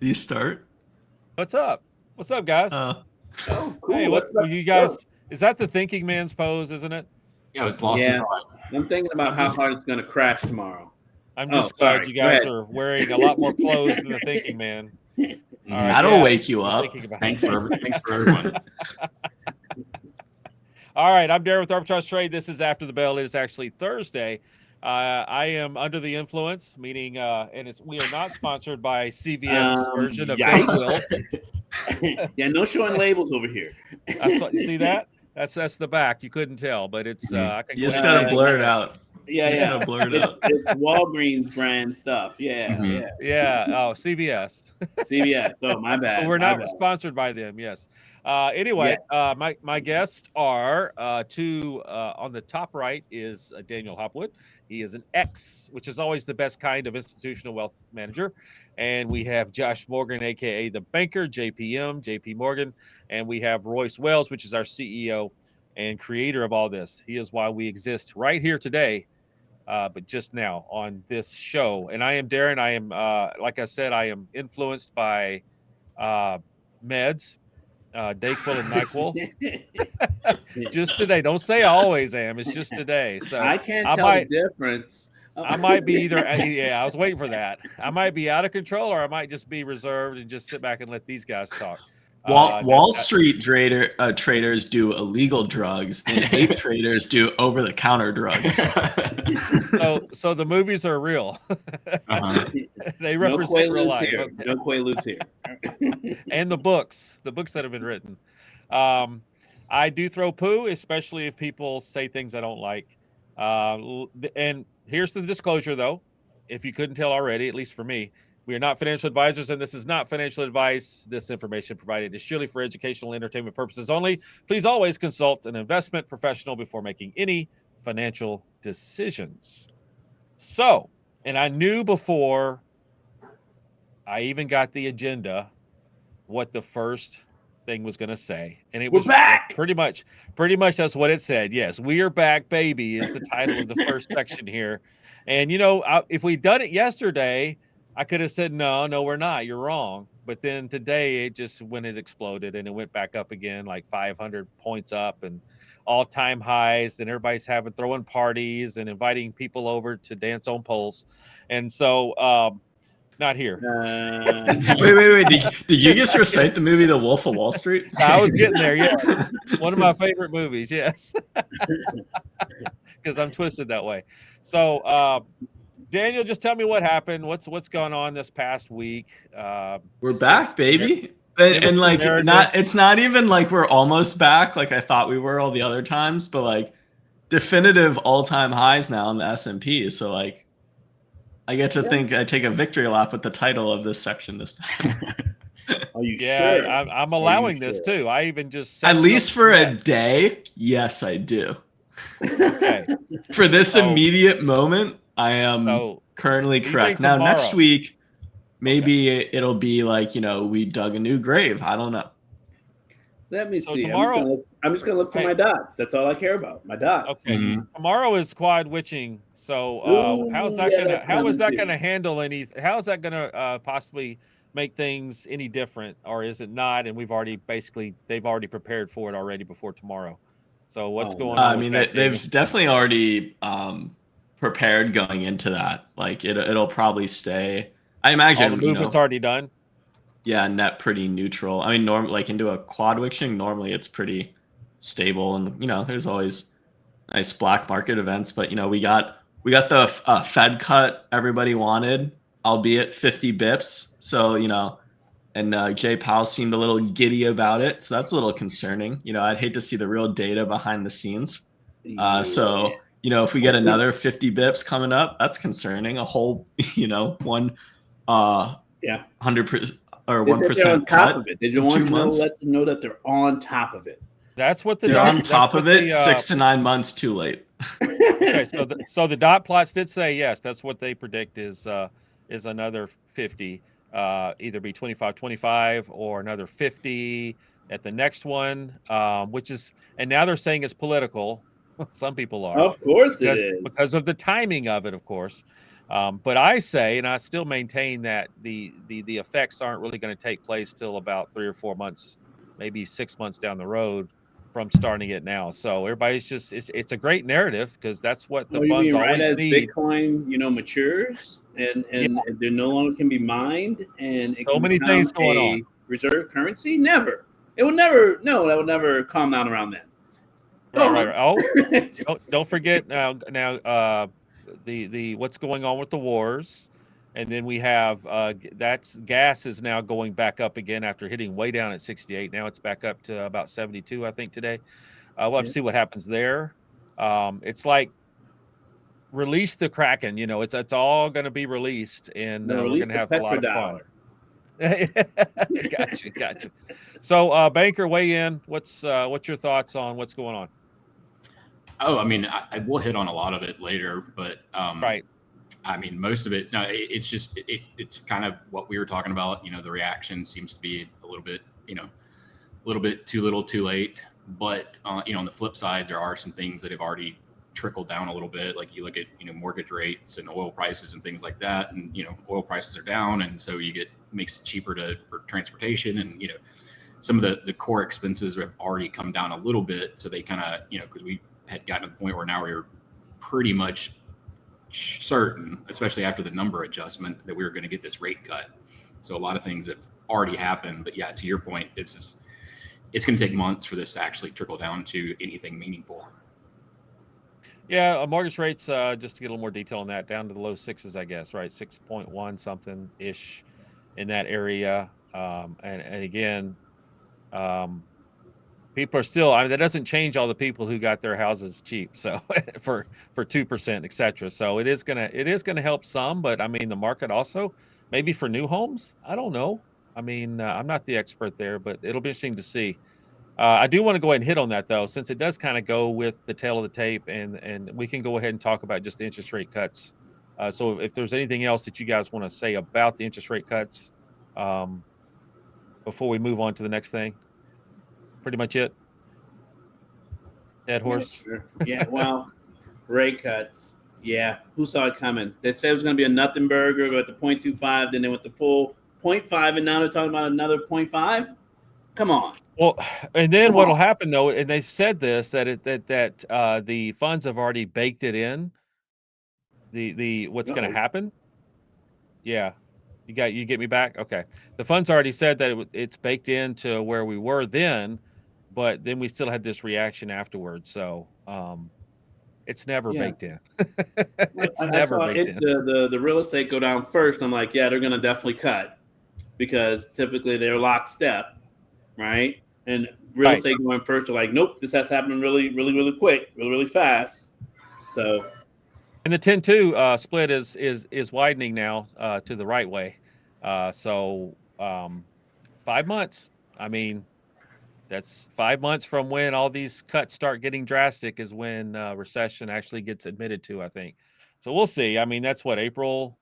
Do you start? What's up? What's up, guys? Oh, cool. Hey, what you guys? Is that the thinking man's pose, isn't it? Yeah, I was lost in thought. I'm thinking about how hard it's going to crash tomorrow. I'm just glad you guys are wearing a lot more clothes than the thinking man. All right, that'll wake you up. Thanks for everyone. All right, I'm Darren with Arbitrage Trade. This is After the Bell. It is actually Thursday. I am under the influence, meaning, and we are not sponsored by CVS's version of Big Will. Yeah, no showing labels over here. You see that? That's the back. You couldn't tell, but it's. I can you just gotta blur it out. Yeah. Blur it out. It's Walgreens brand stuff. Yeah. Oh, CVS. CVS. Oh, my bad. We're not sponsored by them. Yes. Anyway, my guests are on the top right is Daniel Hopwood. He is an X, which is always the best kind of institutional wealth manager. And we have Josh Morgan, aka the banker, JP Morgan, and we have Royce Wells, which is our CEO and creator of all this. He is why we exist right here today, but just now on this show. And I am Darren. I am, like I said, I am influenced by meds. Dayquil and NyQuil. Just today. Don't say I always am. It's just today. So I can't tell the difference. I might be either. Yeah, I was waiting for that. I might be out of control, or I might just be reserved and just sit back and let these guys talk. Wall Street traders do illegal drugs, and ape traders do over-the-counter drugs. So the movies are real. They represent real life. No Quaaludes here. And the books that have been written. I do throw poo, especially if people say things I don't like. And here's the disclosure, though. If you couldn't tell already, at least for me, we are not financial advisors, and this is not financial advice. This information provided is surely for educational and entertainment purposes only. Please always consult an investment professional before making any financial decisions. So, and I knew before I even got the agenda what the first thing was going to say, and it was back. Pretty much that's what it said. Yes, we are back, baby, is the title of the first section here. And if we'd done it yesterday, I could have said, no, we're not. You're wrong. But then today, when it exploded and it went back up again, like 500 points up and all-time highs, and everybody's throwing parties and inviting people over to dance on poles. And so, not here. Wait. Did you just recite the movie The Wolf of Wall Street? I was getting there, yeah. One of my favorite movies, yes. Because I'm twisted that way. So, Daniel, just tell me what happened. What's gone on this past week? We're back, baby. And like it's not even like we're almost back like I thought we were all the other times, but like definitive all-time highs now in the S&P. So like I get to think I take a victory lap with the title of this section this time. Are you sure? I'm allowing this too. I even just at least for a day. Yes, I do. Okay. For this immediate moment, I am currently correct. Now, next week, maybe it'll be like, we dug a new grave. I don't know. Let me see. Tomorrow, I'm just going to look for my dots. That's all I care about. My dots. Okay. Mm-hmm. Tomorrow is quad witching. So how is that going to handle how is that going to possibly make things any different, or is it not? And they've already prepared for it already before tomorrow. So what's going on? I mean, they've definitely already prepared going into that. Like it'll probably stay. I imagine all the movement's already done. Yeah, net pretty neutral. I mean, like into a quad witching, normally it's pretty stable, and there's always nice black market events. But we got the Fed cut everybody wanted, albeit 50 bips. So and Jay Powell seemed a little giddy about it, so that's a little concerning. I'd hate to see the real data behind the scenes. So if we get another 50 bips coming up, that's concerning. A whole 100% or 1% cut. Of it. They don't want to let them know that they're on top of it. That's what they're on top of it. 6 to 9 months too late. Okay, so the dot plots did say yes. That's what they predict is another 50. Either be 25 or another 50 at the next one, and now they're saying it's political. Some people are. Of course it is. Because of the timing of it, of course. But I say, and I still maintain that the effects aren't really going to take place till about 3 or 4 months, maybe 6 months down the road from starting it now. So everybody's just it's a great narrative because that's what the you funds mean right always as need. Bitcoin, matures and they no longer can be mined and it So can many become things going a on. reserve currency? Never. It will never. No, that would never calm down around then. Right. Oh, don't forget now. The what's going on with the wars, and then we have that's gas is now going back up again after hitting way down at 68. Now it's back up to about 72, I think today. We'll have to see what happens there. It's like release the Kraken. It's all going to be released, and we're going to have a lot of fun. Gotcha. So, Banker, weigh in. What's your thoughts on what's going on? Oh, I mean, I will hit on a lot of it later, but right. I mean, most of it. No, it's just it's kind of what we were talking about. The reaction seems to be a little bit, too little, too late. But on the flip side, there are some things that have already trickled down a little bit. Like you look at mortgage rates and oil prices and things like that, and oil prices are down, and so makes it cheaper for transportation, and some of the core expenses have already come down a little bit. So they kind of because we had gotten to the point where now we were pretty much certain, especially after the number adjustment, that we were going to get this rate cut. So a lot of things have already happened. But yeah, to your point, it's going to take months for this to actually trickle down to anything meaningful. Yeah, mortgage rates, just to get a little more detail on that, down to the low sixes, I guess, right? 6.1 something ish in that area. And again, people are still, that doesn't change all the people who got their houses cheap. So for 2%, et cetera. So it is gonna help some, but I mean, the market also maybe for new homes. I don't know. I mean, I'm not the expert there, but it'll be interesting to see. I do want to go ahead and hit on that though, since it does kind of go with the tail of the tape, and we can go ahead and talk about just the interest rate cuts. So if there's anything else that you guys want to say about the interest rate cuts, before we move on to the next thing. Pretty much it. Dead horse. Yeah, well, rate cuts. Yeah, who saw it coming? They said it was going to be a nothing burger, but the 0.25, then they went the full 0.5, and now they're talking about another 0.5. Come on. Well, and then what'll happen though, and they've said this that the funds have already baked it in. The what's going to happen? Yeah, you get me back. Okay, the funds already said that it's baked into where we were then, but then we still had this reaction afterwards. So it's never baked in. It's never baked in. The real estate go down first. I'm like, yeah, they're going to definitely cut because typically they're lockstep, right? And real estate going first are like, nope, this has happened really, really, really quick, really, really fast. So. And the 10-2 split is widening now to the right way. So 5 months. I mean, that's 5 months from when all these cuts start getting drastic is when recession actually gets admitted to, I think. So we'll see. I mean, that's what, April,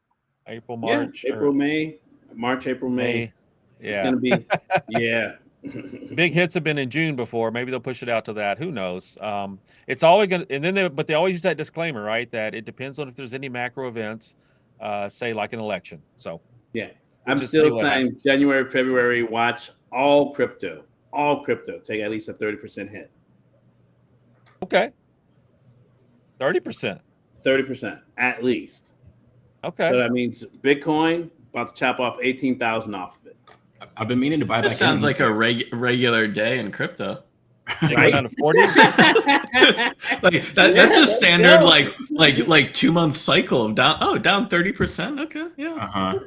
March? Yeah, April, May. Yeah. It's going to be, yeah. Big hits have been in June before. Maybe they'll push it out to that. Who knows? It's always going to, and then they always use that disclaimer, right? That it depends on if there's any macro events, say like an election. So yeah, I'm still saying January, February, watch all crypto take at least a 30% hit. Okay. 30%. 30% at least. Okay. So that means Bitcoin about to chop off 18,000 off of it. I've been meaning to buy that. This sounds like a regular day in crypto. Right? Down to 40. Like that's a standard like 2 month cycle of down 30%. Okay, yeah. Uh-huh.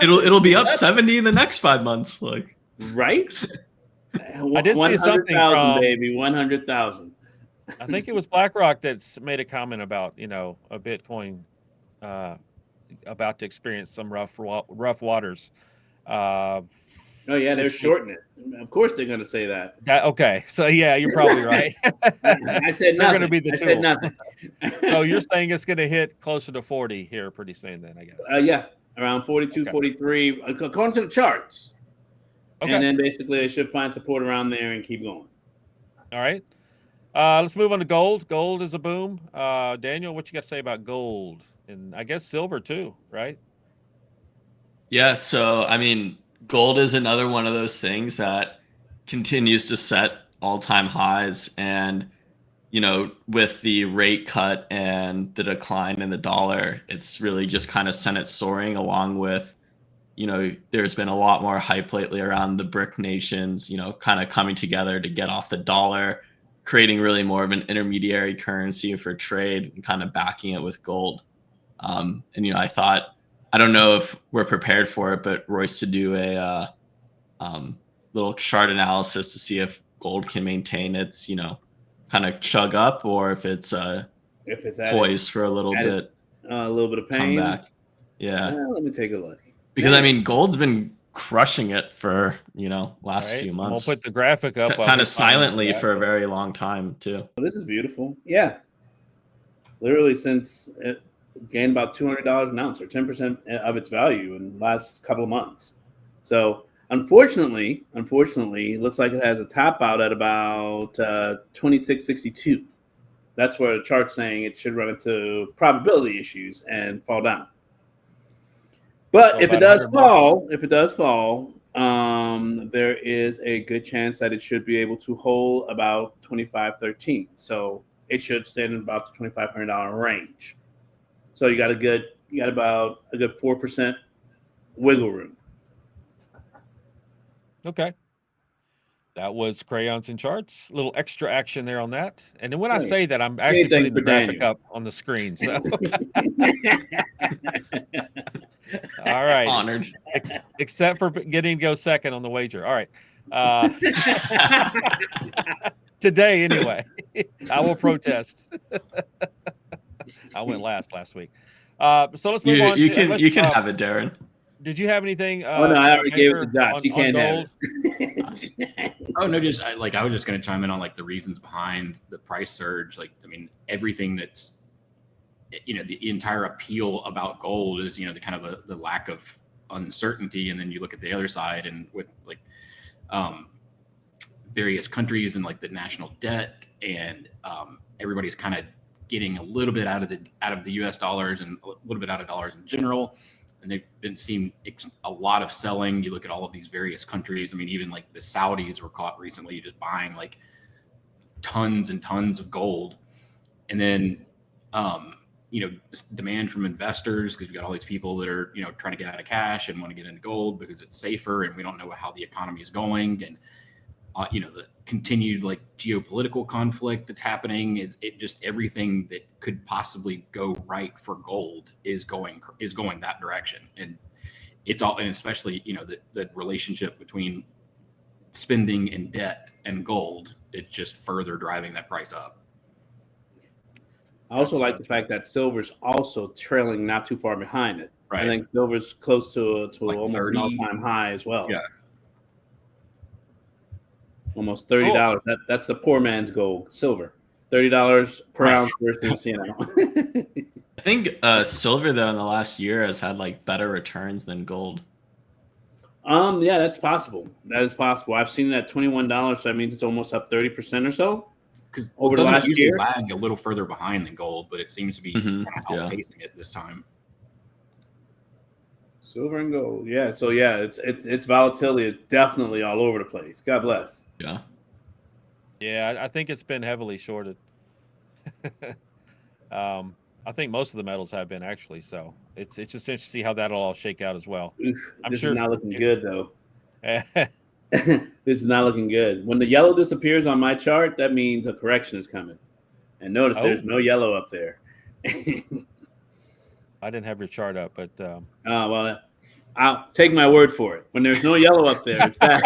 It'll be up 70 in the next 5 months. Like right. I did see something from baby 100,000. I think it was BlackRock that's made a comment about a Bitcoin about to experience some rough waters. Oh yeah, they're shorting it. Of course, they're going to say that. Okay, so yeah, you're probably right. I said nothing. They're going to be the tool. Said nothing. So you're saying it's going to hit closer to 40 here pretty soon, then I guess. Yeah, around 42, 43, according to the charts. Okay. And then basically, they should find support around there and keep going. All right. Let's move on to gold. Gold is a boom. Daniel, what you got to say about gold? And I guess silver too, right? Yeah, so I mean, gold is another one of those things that continues to set all-time highs, and with the rate cut and the decline in the dollar, it's really just kind of sent it soaring, along with, there's been a lot more hype lately around the BRIC nations, kind of coming together to get off the dollar, creating really more of an intermediary currency for trade and kind of backing it with gold. And I don't know if we're prepared for it, but Royce to do a little chart analysis to see if gold can maintain its, kind of chug up, or if it's poised for a little bit of pain. Comeback. Yeah. Let me take a look. Because I mean, gold's been crushing it for last few And months. we'll put the graphic up. Kind of silently for a very long time too. Well, this is beautiful. Yeah, literally since it gained about $200 an ounce, or 10% of its value in the last couple of months. So unfortunately, it looks like it has a top out at about 26.62. That's where the chart's saying it should run into probability issues and fall down. But So if it does fall, there is a good chance that it should be able to hold about 25.13. So it should stand in about the $2,500 range. So you got about a good 4% wiggle room. Okay. That was crayons and charts. A little extra action there on that. And then when I say that, I'm actually putting the graphic up on the screen. So all right. Honored. Except for getting to go second on the wager. All right. Today, anyway, I will protest. I went last week. So let's move on. You can have it, Darren. Did you have anything? Oh no, I already gave it to Josh. You can't have it. Oh no, I was just going to chime in on like the reasons behind the price surge. Like, I mean, everything that's the entire appeal about gold is the kind of the lack of uncertainty, and then you look at the other side, and with like various countries and like the national debt, and everybody's kind of getting a little bit out of the U.S. dollars and a little bit out of dollars in general. And they've been seeing a lot of selling. You look at all of these various countries. I mean, even like the Saudis were caught recently just buying like tons and tons of gold. And then, demand from investors, because you've got all these people that are, trying to get out of cash and want to get into gold because it's safer, and we don't know how the economy is going. And, the continued like geopolitical conflict that's happening, it just everything that could possibly go right for gold is going that direction. And it's all, and especially, the relationship between spending and debt and gold, it's just further driving that price up. I also like the fact that silver's also trailing not too far behind it. Right. I think silver's close to like almost 30. an all-time high as well. Yeah. Almost $30. Cool. That's the poor man's gold. Silver, $30 per ounce versus I think silver though in the last year has had like better returns than gold. Yeah, that's possible. That is possible. I've seen it at $21, so that means it's almost up 30% or so. Because over the last year, lag a little further behind than gold, but it seems to be kind of outpacing it this time. Silver and gold, yeah. So yeah, its volatility is definitely all over the place. God bless. Yeah. Yeah, I think it's been heavily shorted. I think most of the metals have been actually. So it's just interesting to see how that'll all shake out as well. Oof, I'm this sure is not looking good though. This is not looking good. When the yellow disappears on my chart, that means a correction is coming. And notice there's no yellow up there. I didn't have your chart up, but well, I'll take my word for it. When there's no yellow up there, it's bad.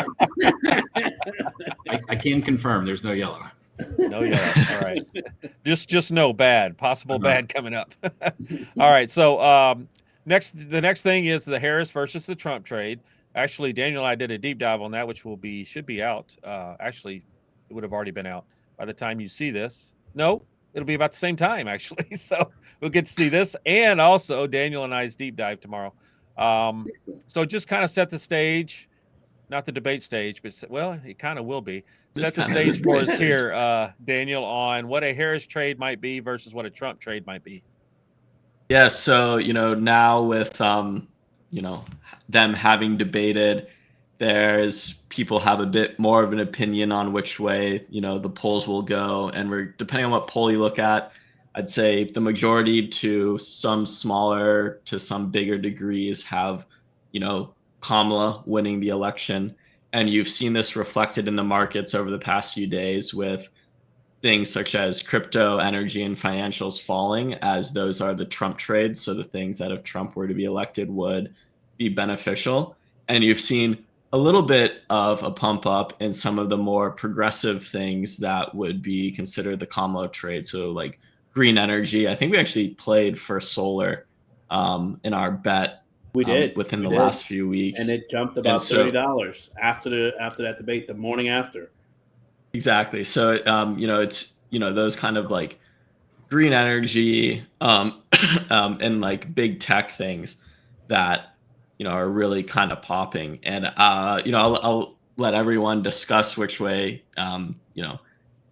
I can confirm there's no yellow. No yellow. All right. Just no bad. Possible bad coming up. All right. So the next thing is the Harris versus the Trump trade. Actually, Daniel and I did a deep dive on that, which should be out. Actually, it would have already been out by the time you see this. No, it'll be about the same time, actually. So we'll get to see this, and also Daniel and I's deep dive tomorrow. So just kind of set the stage. not the debate stage, but well, it kind of will be. This Set the kind of stage for us debate here, Daniel, on what a Harris trade might be versus what a Trump trade might be. Yeah, so now with them having debated, there's people have a bit more of an opinion on which way the polls will go, and we're depending on what poll you look at. I'd say the majority to some smaller to some bigger degrees have Kamala winning the election, and you've seen this reflected in the markets over the past few days with things such as crypto, energy, and financials falling, as those are the Trump trades. So the things that if Trump were to be elected would be beneficial. And you've seen a little bit of a pump up in some of the more progressive things that would be considered the Kamala trade. So like green energy. I think we actually played for solar in our bet. We did within the did. last few weeks, and it jumped about $30 after that debate, the morning after. Exactly. So, it's, those kind of like green energy and like big tech things that, are really kind of popping. And, I'll let everyone discuss which way,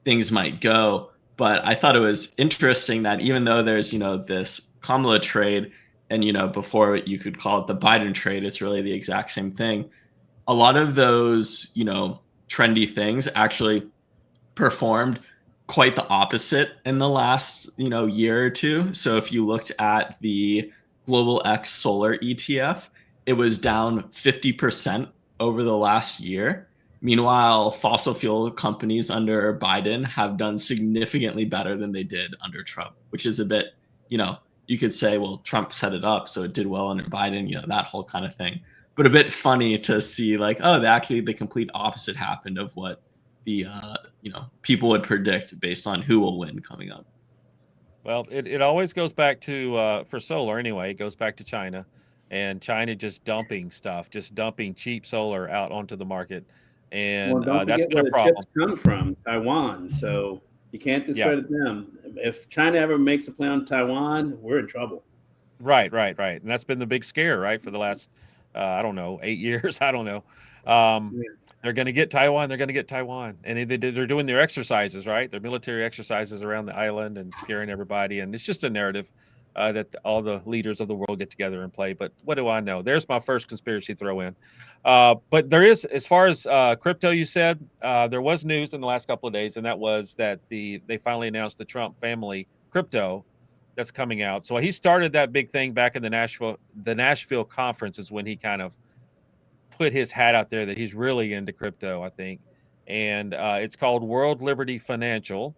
things might go. But I thought it was interesting that even though there's, this Kamala trade and, before you could call it the Biden trade, it's really the exact same thing. A lot of those, trendy things actually performed quite the opposite in the last year or two. So if you looked at the Global X Solar ETF, it was down 50% over the last year. Meanwhile, fossil fuel companies under Biden have done significantly better than they did under Trump, which is a bit, you could say, well, Trump set it up, so it did well under Biden, that whole kind of thing. But a bit funny to see like, oh, actually the complete opposite happened of what the people would predict based on who will win coming up. Well, it always goes back to for solar anyway. It goes back to China, and China just dumping cheap solar out onto the market, and don't that's forget been where a problem. the chips come from, Taiwan. So you can't discredit them. If China ever makes a play on Taiwan, we're in trouble. Right, and that's been the big scare, right, for the last 8 years. I don't know. They're going to get Taiwan. And they're doing their exercises, right? Their military exercises around the island and scaring everybody. And it's just a narrative that all the leaders of the world get together and play. But what do I know? There's my first conspiracy throw in. But there is, as far as crypto, you said, there was news in the last couple of days, and that was that they finally announced the Trump family crypto that's coming out. So he started that big thing back in the Nashville conference is when he kind of put his hat out there that he's really into crypto, I think. And it's called World Liberty Financial.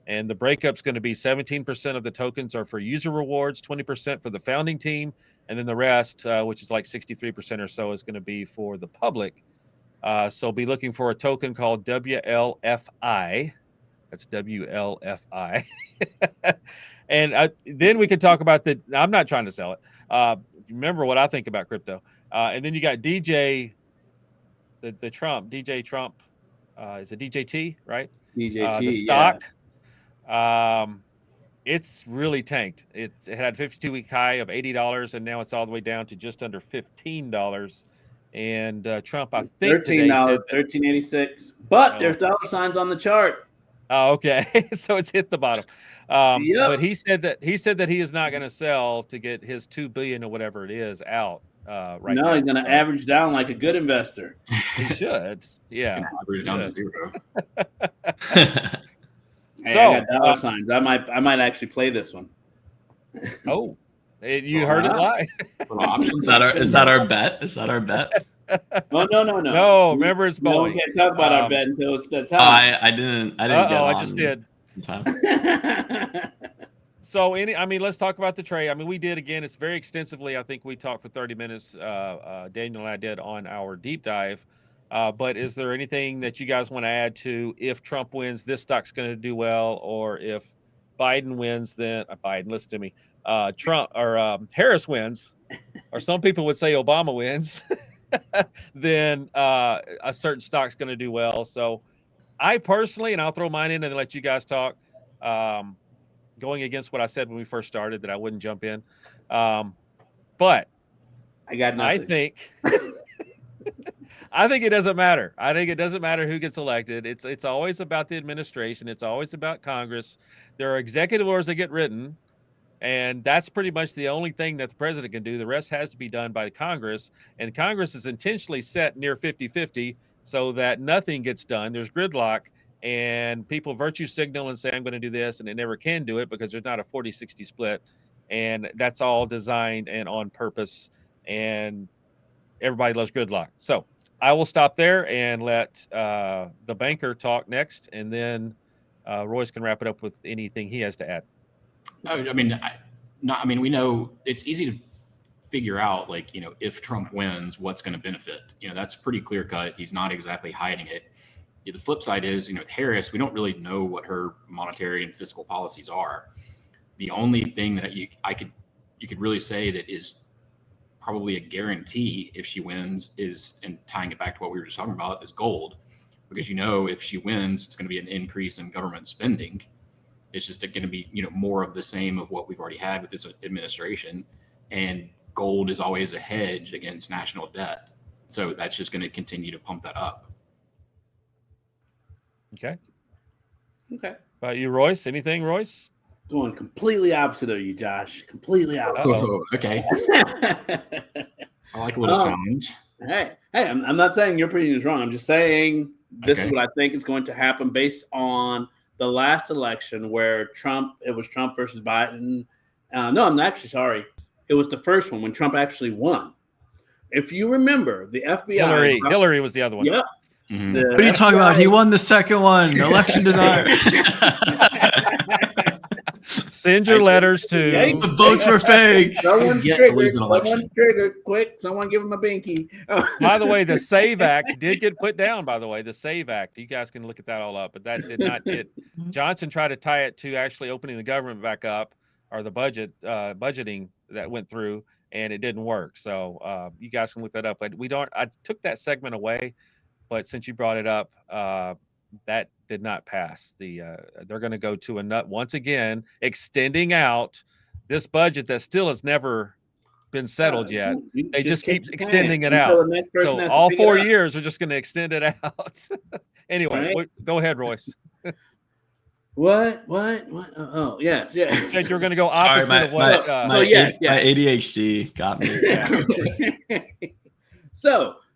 And the breakup's going to be 17% of the tokens are for user rewards, 20% for the founding team, and then the rest, which is like 63% or so, is going to be for the public. So be looking for a token called WLFI. That's WLFI. And then we can talk about I'm not trying to sell it. Remember what I think about crypto. And then you got DJ Trump. Is it DJT, right? DJT, the stock. Yeah. It's really tanked. It had a 52-week high of $80, and now it's all the way down to just under $15. And Trump, I think $13, $13.86. But there's dollar signs on the chart. Oh, okay. So it's hit the bottom. But he said that he is not going to sell to get his $2 billion or whatever it is out. Right now. He's going to average down like a good investor. He should. Yeah. Average down to zero. Hey, I got dollar signs. I might actually play this one. Oh, you heard it live. Is that our bet? Is that our bet? No. No, remember it's Boeing. We can't talk about our bet until it's the time. I didn't get on. I just did. So, let's talk about the trade. We did, again, it's very extensively. I think we talked for 30 minutes. Daniel and I did on our deep dive. But is there anything that you guys want to add to if Trump wins, this stock's going to do well, or if Biden wins, then listen to me. Trump or Harris wins, or some people would say Obama wins, then a certain stock's going to do well. So I personally, and I'll throw mine in and let you guys talk, going against what I said when we first started, that I wouldn't jump in. But I got nothing. I think it doesn't matter. I think it doesn't matter who gets elected. It's always about the administration. It's always about Congress. There are executive orders that get written, and that's pretty much the only thing that the president can do. The rest has to be done by the Congress, and Congress is intentionally set near 50-50 so that nothing gets done. There's gridlock, and people virtue signal and say, I'm going to do this, and they never can do it because there's not a 40-60 split, and that's all designed and on purpose, and everybody loves gridlock. So I will stop there and let the banker talk next, and then Royce can wrap it up with anything he has to add. I mean, we know it's easy to figure out, like, if Trump wins, what's going to benefit. That's pretty clear cut. He's not exactly hiding it. The flip side is, with Harris, we don't really know what her monetary and fiscal policies are. The only thing that you could really say that is probably a guarantee if she wins is, and tying it back to what we were just talking about, is gold. Because if she wins, it's going to be an increase in government spending. It's just going to be, more of the same of what we've already had with this administration. And gold is always a hedge against national debt. So that's just going to continue to pump that up. Okay. About you, Royce? Anything, Royce? Going completely opposite of you, Josh. Completely opposite. Oh, okay. I like a little challenge. Hey, I'm not saying your opinion is wrong. I'm just saying this is what I think is going to happen based on the last election where it was Trump versus Biden. No, I'm actually sorry. It was the first one when Trump actually won. If you remember, the FBI. Hillary was the other one. Yep. Mm-hmm. What are you talking about? He won the second one. Election denied. Send your letters to. The votes were fake. Someone's triggered. Quick, someone give him a binky. By the way, the SAVE Act did get put down, by the way. The SAVE Act. You guys can look at that all up. But that did not get. Johnson tried to tie it to actually opening the government back up, or the budgeting that went through, and it didn't work. So you guys can look that up. But I took that segment away, but since you brought it up, that did not pass. They're going to go to once again, extending out this budget that still has never been settled yet. They just keep extending it out. So all 4 years are just going to extend it out. Anyway, go ahead, Royce. What? Oh, yes. You said you're going to go opposite of what? My ADHD got me.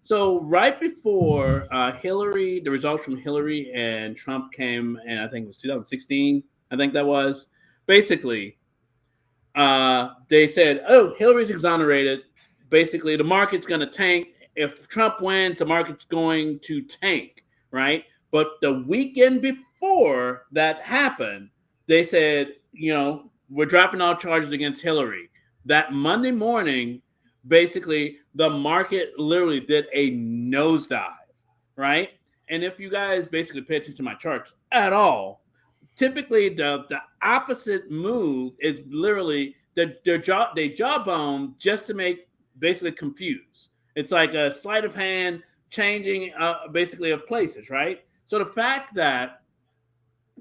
So right before Hillary, the results from Hillary and Trump came, and I think it was 2016, I think that was, basically, they said, oh, Hillary's exonerated. Basically, the market's going to tank. If Trump wins, the market's going to tank, right? But the weekend before that happened, they said, we're dropping all charges against Hillary. That Monday morning, basically, the market literally did a nosedive, right? And if you guys basically pay attention to my charts at all, typically the opposite move is literally they jawbone just to make basically confuse. It's like a sleight of hand changing basically of places, right? So the fact that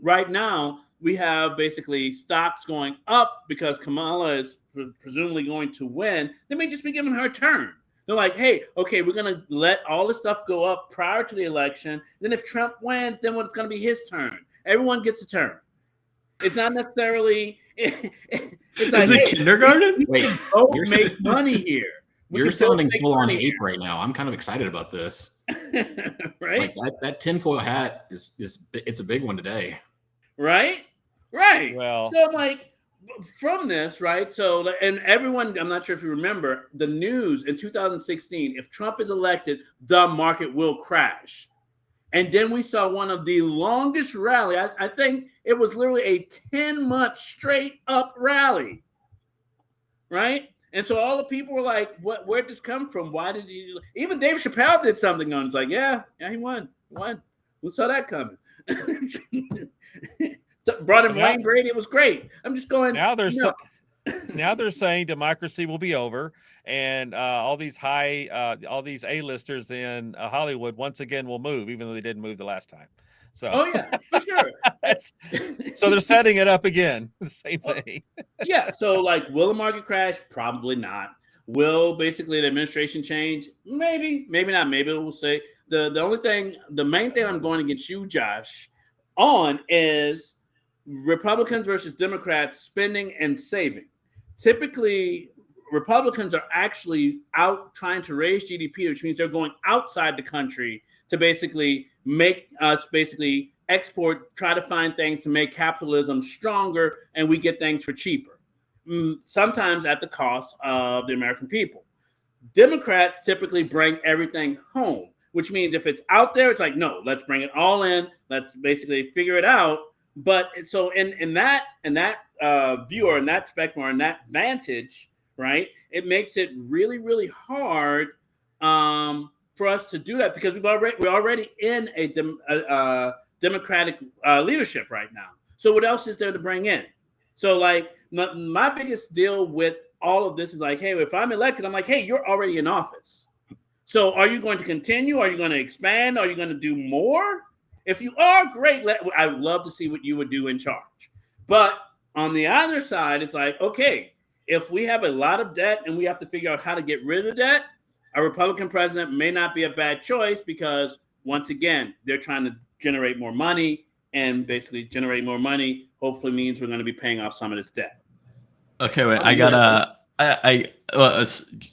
right now we have basically stocks going up because Kamala is presumably going to win, they may just be giving her a turn. They're like, hey, okay, we're going to let all this stuff go up prior to the election. Then if Trump wins, then it's going to be his turn. Everyone gets a turn. It's not necessarily. It's like, is it kindergarten? Wait, you're make money here. You're sounding full on ape right now. I'm kind of excited about this. Right? Like that tinfoil hat is it's a big one today. Right. Well, so I'm like, from this, right? So, and everyone, I'm not sure if you remember the news in 2016. If Trump is elected, the market will crash. And then we saw one of the longest rally. I think it was literally a 10-month straight up rally, right? And so all the people were like, where'd this come from? Why did he? Even Dave Chappelle did something on it. It's like, yeah, he won. Who saw that coming? Brought in Wayne Brady. It was great. I'm just going. Now they're saying democracy will be over, and all these A-listers in Hollywood once again will move, even though they didn't move the last time. So, oh yeah, for sure. So they're setting it up again. The same thing. Yeah. So, like, will the market crash? Probably not. Will basically the administration change? Maybe, maybe not. Maybe we'll say the main thing I'm going against you, Josh, on is Republicans versus Democrats spending and saving. Typically, Republicans are actually out trying to raise GDP, which means they're going outside the country to basically make us basically export, try to find things to make capitalism stronger, and we get things for cheaper, sometimes at the cost of the American people. Democrats typically bring everything home, which means if it's out there, it's like, no, let's bring it all in. Let's basically figure it out. But so in that view, or in that spectrum, or in that vantage, right, it makes it really, really hard for us to do that, because we're already in a Democratic leadership right now. So what else is there to bring in? So like my biggest deal with all of this is like, hey, if I'm elected, I'm like, hey, you're already in office. So are you going to continue? Are you going to expand? Are you going to do more? If you are, great. I would love to see what you would do in charge. But on the other side, it's like, okay, if we have a lot of debt and we have to figure out how to get rid of debt, a Republican president may not be a bad choice, because once again, they're trying to generate more money, and basically generating more money hopefully means we're going to be paying off some of this debt. Okay, wait,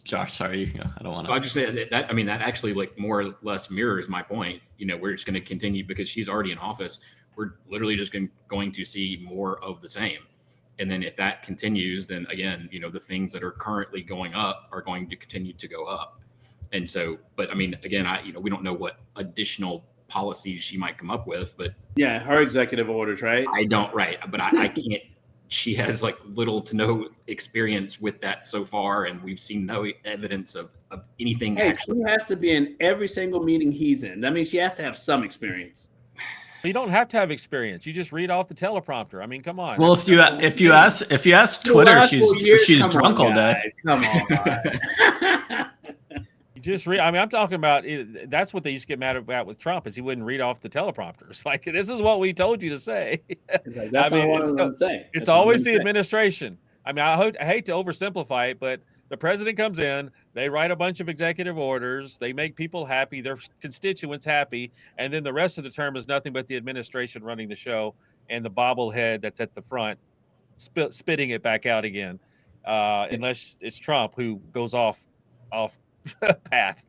Josh, sorry, you can go. I don't want to. I'll just say that I mean, that actually like more or less mirrors my point. You know, we're just going to continue, because she's already in office. We're literally just going to see more of the same. And then if that continues, then again, you know, the things that are currently going up are going to continue to go up. And so, but I mean, again, we don't know what additional policies she might come up with, but yeah, her executive orders, right? But I can't. She has like little to no experience with that so far, and we've seen no evidence of anything. Hey, actually, she has to be in every single meeting he's in. That means she has to have some experience. You don't have to have experience. You just read off the teleprompter. I mean, come on. Well, if you ask Twitter, she's drunk all day. Come on. Just read. I mean, I'm talking about that's what they used to get mad about with Trump, is he wouldn't read off the teleprompters. Like, this is what we told you to say. Like, that's what I wanted to say. It's always the administration. I mean, I hate to oversimplify it, but the president comes in, they write a bunch of executive orders, they make people happy, their constituents happy, and then the rest of the term is nothing but the administration running the show and the bobblehead that's at the front spitting it back out again, unless it's Trump who goes off path.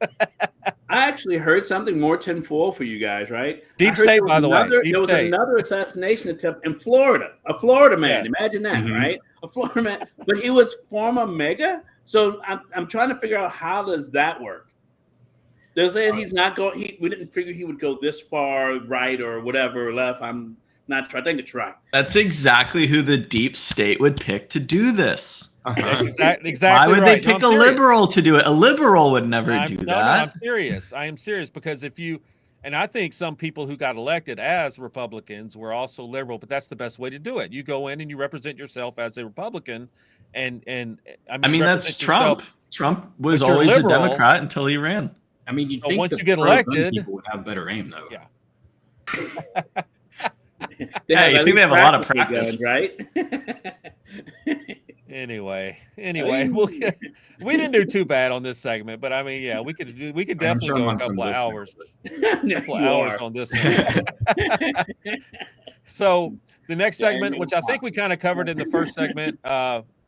I actually heard something more tinfoil for you guys, right? Deep state, by the way. There was another assassination attempt in Florida. A Florida man. Yeah. Imagine that, mm-hmm. right? A Florida man. But he was former mega. So I'm trying to figure out, how does that work? They're saying he's not going. We didn't figure he would go this far right or whatever left. I'm not sure. I think it's right. That's exactly who the deep state would pick to do this. Exactly. Why would they pick a liberal to do it? A liberal would never do that. No, I'm serious. I am serious, because and I think some people who got elected as Republicans were also liberal, but that's the best way to do it. You go in and you represent yourself as a Republican, and I mean that's Trump. Trump was always a Democrat until he ran. I mean, you'd think once you get elected, people would have better aim, though. Yeah. I think they have a lot of practice, guns, right? Anyway, we didn't do too bad on this segment, but I mean, yeah, we could definitely go a couple of hours. On this one. So the next segment, which I think we kind of covered in the first segment,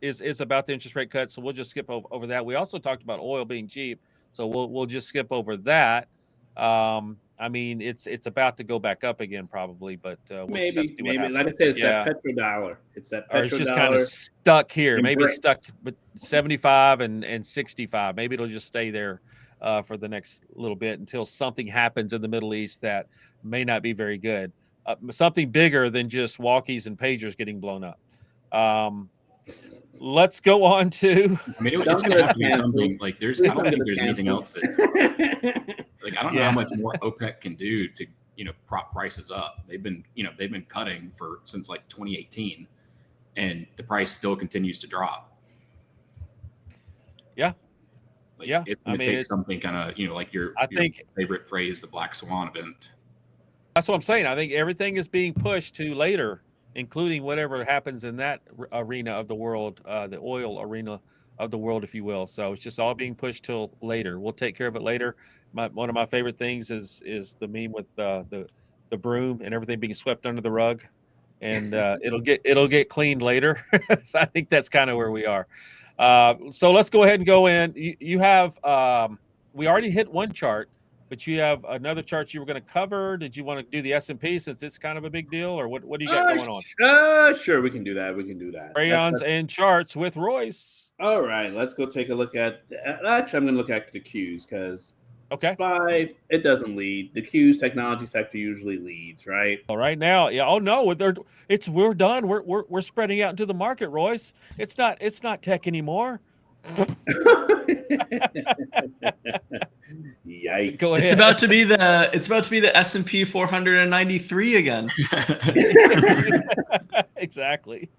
is about the interest rate cut. So we'll just skip over that. We also talked about oil being cheap, so we'll just skip over that. I mean, it's about to go back up again, probably, but maybe. Like I said, it's that petrodollar. It's that petrodollar. Or it's just kind of stuck here. Maybe it's stuck with 75 and 65. Maybe it'll just stay there for the next little bit until something happens in the Middle East that may not be very good. Something bigger than just walkies and pagers getting blown up. Let's go on to. I mean, it's going to have to be something like I don't think there's anything else that. Like, I don't know how much more OPEC can do to, prop prices up. They've been cutting since like 2018, and the price still continues to drop. Yeah. It's going to take something kind of, like your favorite phrase, the black swan event. That's what I'm saying. I think everything is being pushed to later including whatever happens in that arena of the world, the oil arena of the world, if you will. So it's just all being pushed till later. We'll take care of it later. One of my favorite things is the meme with the broom and everything being swept under the rug, and it'll get cleaned later. So I think that's kind of where we are. So let's go ahead and go in. You have we already hit one chart, but you have another chart you were going to cover. Did you want to do the S&P since it's kind of a big deal, or what do you got going on? Sure, we can do that. We can do that. Crayons and charts with Royce. All right, let's go take a look at. Actually, I'm going to look at the Qs because SPY, it doesn't lead. The Qs technology sector usually leads, right? All right now, yeah. Oh no, we're done. We're spreading out into the market, Royce. It's not tech anymore. Yikes! Go ahead. It's about to be the S&P 493 again. Exactly.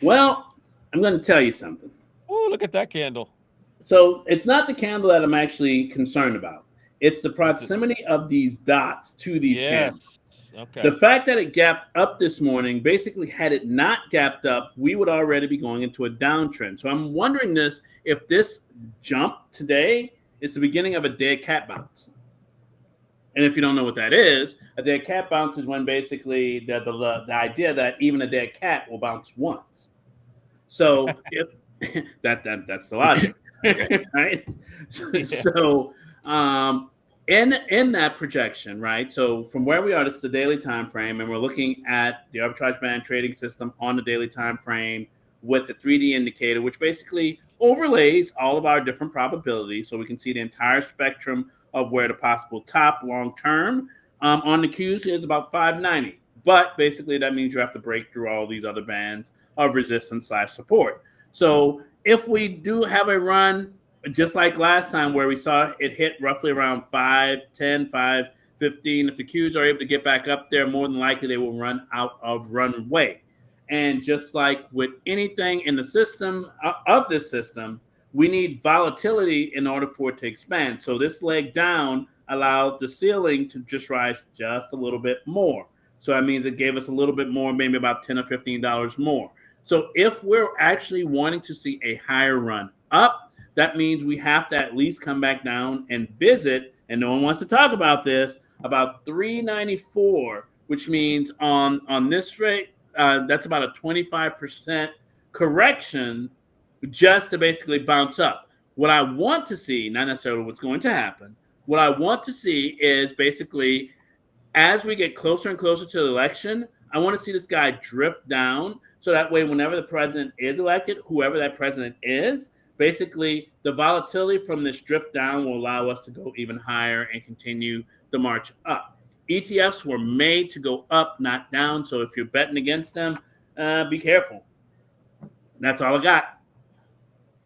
Well, I'm going to tell you something. Oh, look at that candle. So it's not the candle that I'm actually concerned about. It's the proximity of these dots to these candles. Okay. The fact that it gapped up this morning, basically, had it not gapped up, we would already be going into a downtrend. So I'm wondering if this jump today is the beginning of a dead cat bounce. And if you don't know what that is, a dead cat bounce is when basically the idea that even a dead cat will bounce once. So if that's the logic, right? Yeah. So in that projection, right? So from where we are, this is the daily time frame, and we're looking at the arbitrage band trading system on the daily time frame with the 3D indicator, which basically overlays all of our different probabilities, so we can see the entire spectrum of where the possible top long term on the Qs is about 590. But basically, that means you have to break through all these other bands of resistance / support. So if we do have a run, just like last time where we saw it hit roughly around 510, 515, if the Qs are able to get back up there, more than likely they will run out of runway. And just like with anything in the system of this system, we need volatility in order for it to expand. So this leg down allowed the ceiling to just rise just a little bit more. So that means it gave us a little bit more, maybe about $10 or $15 more. So if we're actually wanting to see a higher run up, that means we have to at least come back down and visit, and no one wants to talk about this, about 394, which means on this rate, that's about a 25% correction just to basically bounce up. What I want to see, not necessarily what's going to happen, what I want to see is basically as we get closer and closer to the election, I want to see this guy drift down so that way whenever the president is elected, whoever that president is, basically the volatility from this drift down will allow us to go even higher and continue the march up. ETFs were made to go up, not down. So if you're betting against them, be careful. That's all I got.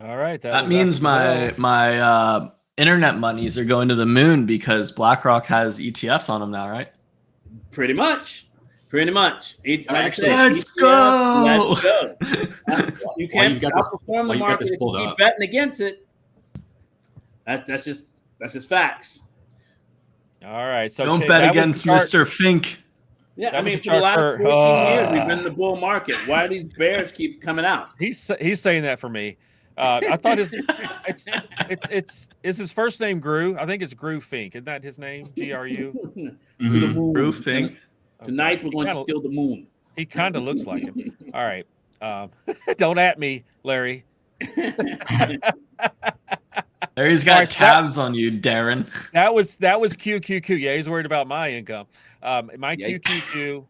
All right. That means my internet monies are going to the moon because BlackRock has ETFs on them now, right? Pretty much. Actually, let's go. You can't outperform the market if you keep betting against it. That's just facts. All right. So don't bet against Mr. Fink. Yeah, I mean, for the last 14 years, we've been in the bull market. Why do these bears keep coming out? He's saying that for me. I thought it's his first name Gru. I think it's Gru Fink. Isn't that his name? GRU. To the moon. Gru Fink. Tonight we're going to steal the moon. He kind of looks like him. All right. Don't at me, Larry. Larry's got tabs on you, Darren. That was QQQ. Yeah, he's worried about my income. My QQQ.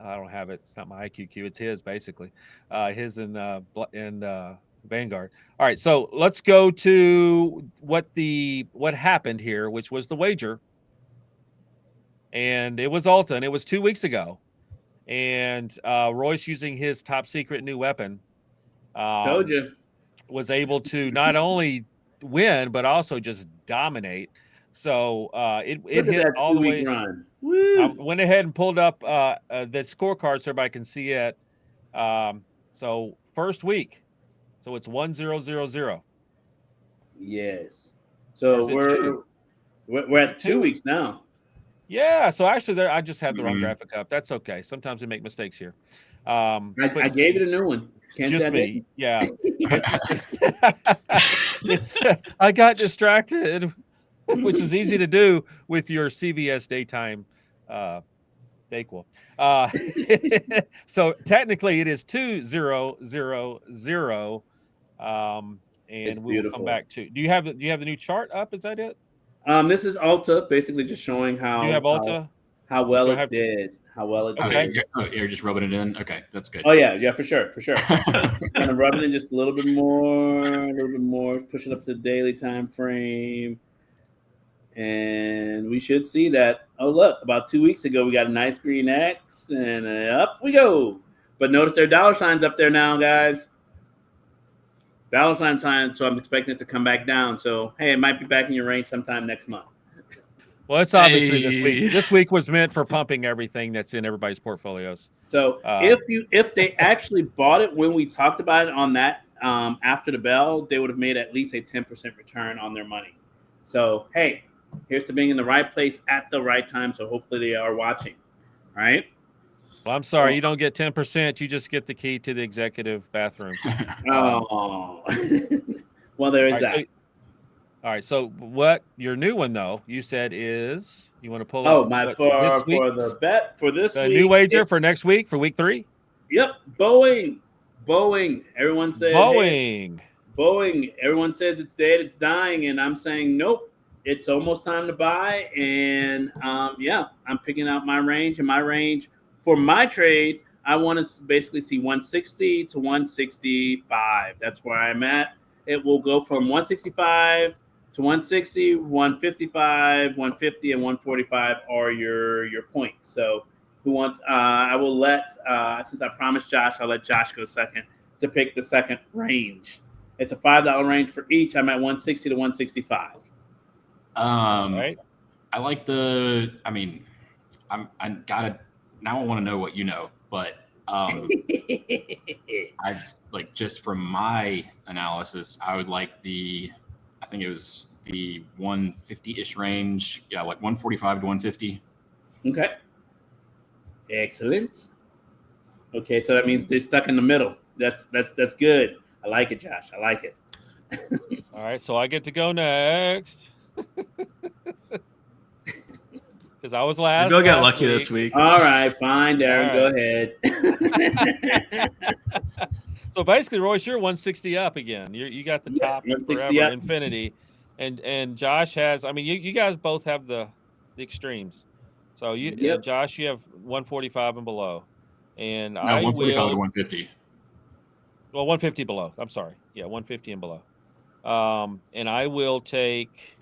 I don't have it. It's not my IQQ. It's his, basically. His and Vanguard. All right, so let's go to what happened here, which was the wager. And it was Alta, and it was 2 weeks ago. And Royce, using his top secret new weapon, told you, was able to not only win but also just dominate. So it hit all the way. Run. Went ahead and pulled up the scorecard so everybody can see it. So first week, so it's 1-0-0-0. Yes. So we're at 2 weeks now. Yeah. So actually, there I just had the wrong Mhm. graphic up. That's okay. Sometimes we make mistakes here. I gave it a new one. Can't Just say I me. didn't. Yeah. I got distracted, which is easy to do with your CVS daytime Dayquil. So technically it is 2000. And It's we will come beautiful. back to. Do you have the new chart up? Is that it? This is Ulta, basically just showing Do you have Ulta? how well Do I it have to- did. How well it Okay. did. You're just rubbing it in. Okay, that's good. Oh yeah, for sure. Gonna rub it in just a little bit more, push it up to the daily time frame. And we should see that. Oh, look, about 2 weeks ago, we got a nice green X, and up we go. But notice there are dollar signs up there now, guys. Dollar sign, so I'm expecting it to come back down. So, hey, it might be back in your range sometime next month. Well, it's obviously this Hey. week. This week was meant for pumping everything that's in everybody's portfolios. So if they actually bought it when we talked about it on that after the bell, they would have made at least a 10% return on their money. So, hey, here's to being in the right place at the right time. So hopefully they are watching. All right. Well, I'm sorry, you don't get 10%. You just get the key to the executive bathroom. Oh, well, there is All right, that. All right. So what your new one though? You said is you want to pull Oh, up my what, for this week, the bet for this the week. new wager for next week for week 3. Yep, Boeing. Everyone said Boeing. Hey, Boeing. Everyone says it's dead, it's dying, and I'm saying nope. It's almost time to buy, and yeah, I'm picking out my range. And my range for my trade, I want to basically see 160 to 165. That's where I'm at. It will go from 165 to 160, 155, 150, and 145 are your points. So who wants? I will let since I promised Josh, I'll let Josh go second to pick the second range. It's a $5 range for each. I'm at 160 to 165. Right. I like the. I mean, I gotta now. I want to know what you know, but I like just from my analysis, I would like the. I think it was the 150-ish range. Yeah, like 145 to 150. Okay. Excellent. Okay, so that means they're stuck in the middle. That's good. I like it, Josh. I like it. All right. So I get to go next. Because I was last. Go get last lucky week. this week. All right, fine, Darren. All Go ahead. So basically, Royce, you're 160 up again. You got the top 160 forever up. infinity, and Josh has. I mean, you guys both have the extremes. So Josh, you have 145 and below, and No, I 145 will. to 150. Well, 150 below. I'm sorry. Yeah, 150 and below. And I will take.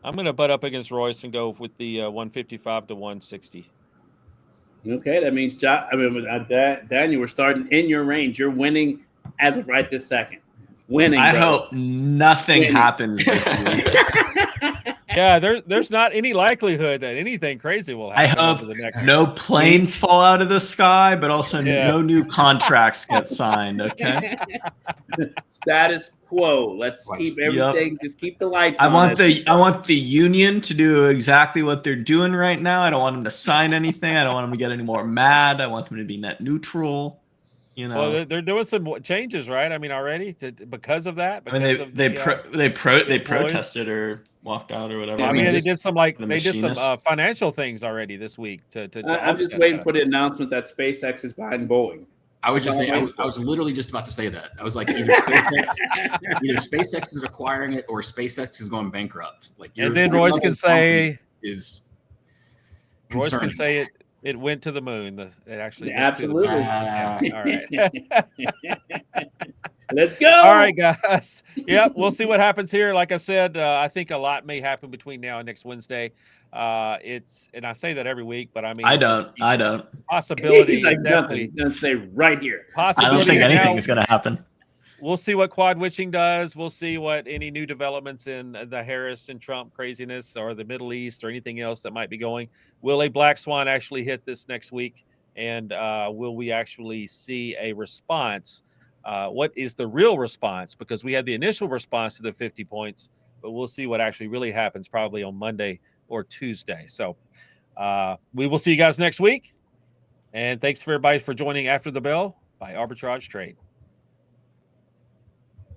I'm going to butt up against Royce and go with the 155 to 160. Okay, that means Josh. I mean, Daniel, we're starting in your range. You're winning as of right this second. Winning. I bro. hope nothing happens this week. Yeah, there's not any likelihood that anything crazy will I happen hope over the next. no planes fall out of the sky, but also Yeah. no new contracts get signed. Okay. Status quo. Let's keep everything. Yep. Just keep the lights I on. want the union to do exactly what they're doing right now. I don't want them to sign anything. I don't want them to get any more mad. I want them to be net neutral. You know. Well, they're doing some changes, right? I mean, already because of that. I mean, they protested or walked out or whatever. I mean, they did some machinists. financial things already this week. To I'm just waiting for the announcement that SpaceX is buying Boeing. I was just thinking, I was literally just about to say that. I was like, either SpaceX is acquiring it or SpaceX is going bankrupt. Like, and then Royce can say it went to the moon. It actually absolutely. All right. Let's go. All right, guys. Yep, we'll see what happens here. Like I said, I think a lot may happen between now and next Wednesday. And I say that every week, but I mean, I don't. Possibility He's like is definitely nothing. He's gonna say right here. I don't think anything is going to happen. We'll see what quad witching does. We'll see what any new developments in the Harris and Trump craziness or the Middle East or anything else that might be going. Will a black swan actually hit this next week? And will we actually see a response? What is the real response? Because we had the initial response to the 50 points, but we'll see what actually really happens probably on Monday or Tuesday. So we will see you guys next week. And thanks for everybody for joining After the Bell by Arbitrage Trade.